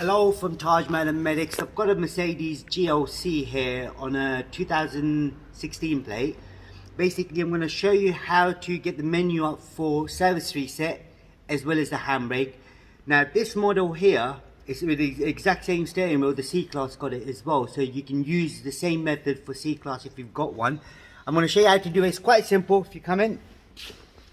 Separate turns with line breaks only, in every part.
Hello from tajmotormedics. I've got a Mercedes GLC here on a 2016 plate. Basically, I'm going to show you how to get the menu up for service reset as well as the handbrake. Now, this model here is with the exact same steering wheel. The C-Class got it as well, so you can use the same method for C-Class if you've got one. I'm going to show you how to do it. It's quite simple. If you come in,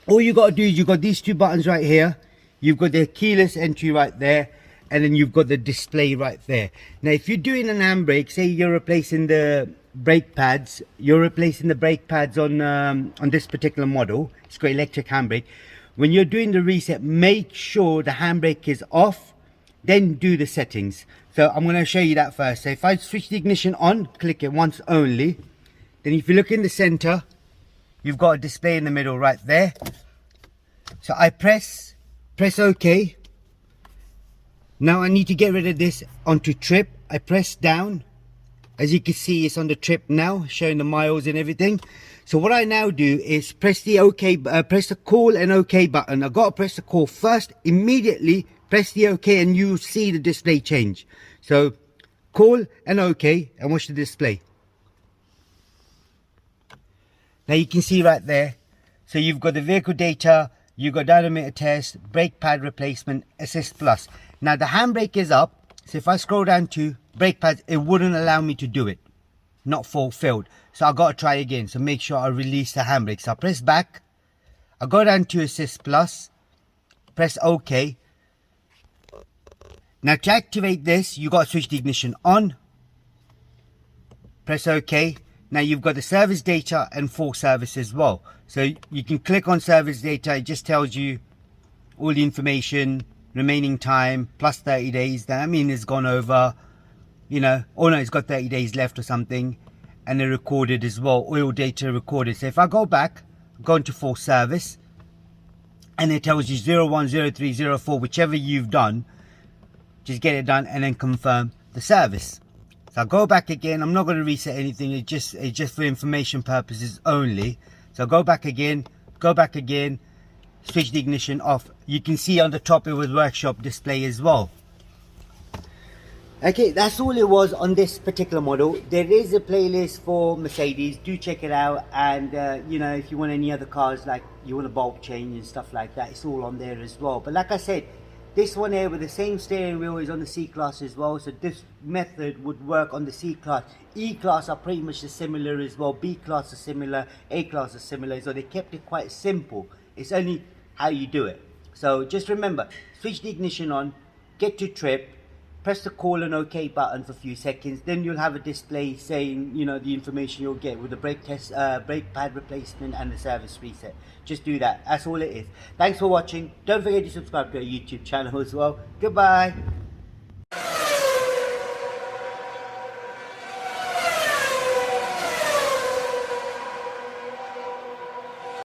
all you got to do is you've got these two buttons right here. You've got the keyless entry right there, and then you've got the display right there. Now, if you're doing an handbrake, say you're replacing the brake pads, on this particular model. It's got electric handbrake. When you're doing the reset, make sure the handbrake is off, then do the settings. So I'm going to show you that first. So if I switch the ignition on, click it once only, then if you look in the center, you've got a display in the middle right there. So I press OK. Now I need to get rid of this onto trip. I press down. As you can see, it's on the trip now, showing the miles and everything. So what I now do is press the OK, press the call and OK button. I've got to press the call first. Immediately press the OK and you see the display change. So call and OK and watch the display. Now you can see right there. So you've got the vehicle data, you've got dynamometer test, brake pad replacement, assist plus. Now the handbrake is up, so if I scroll down to brake pads, it wouldn't allow me to do it. Not fulfilled. So I got to try again. So make sure I release the handbrake. So I press back. I go down to assist plus. Press OK. Now to activate this, you got to switch the ignition on. Press OK. Now you've got the service data and full service as well. So you can click on service data. It just tells you all the information, remaining time, plus 30 days. That means it's gone over, you know, oh no, it's got 30 days left or something. And they're recorded as well, oil data recorded. So if I go back, go into full service, and it tells you 01, 03, 04, whichever you've done, just get it done and then confirm the service. So I'll go back again. I'm not going to reset anything. It's just for information purposes only. So go back again, switch the ignition off. You can see on the top it was workshop display as well. Okay, that's all it was on this particular model. There is a playlist for Mercedes. Do check it out. And you know, if you want any other cars, like you want a bulb change and stuff like that, it's all on there as well. But like I said, this one here with the same steering wheel is on the C-Class as well. So this method would work on the C-Class. E-Class are pretty much similar as well. B-Class are similar. A-Class are similar. So they kept it quite simple. It's only how you do it. So just remember, switch the ignition on, get to trip, press the call and OK button for a few seconds. Then you'll have a display saying, you know, the information you'll get with the brake test, brake pad replacement and the service reset. Just do that. That's all it is. Thanks for watching. Don't forget to subscribe to our YouTube channel as well. Goodbye.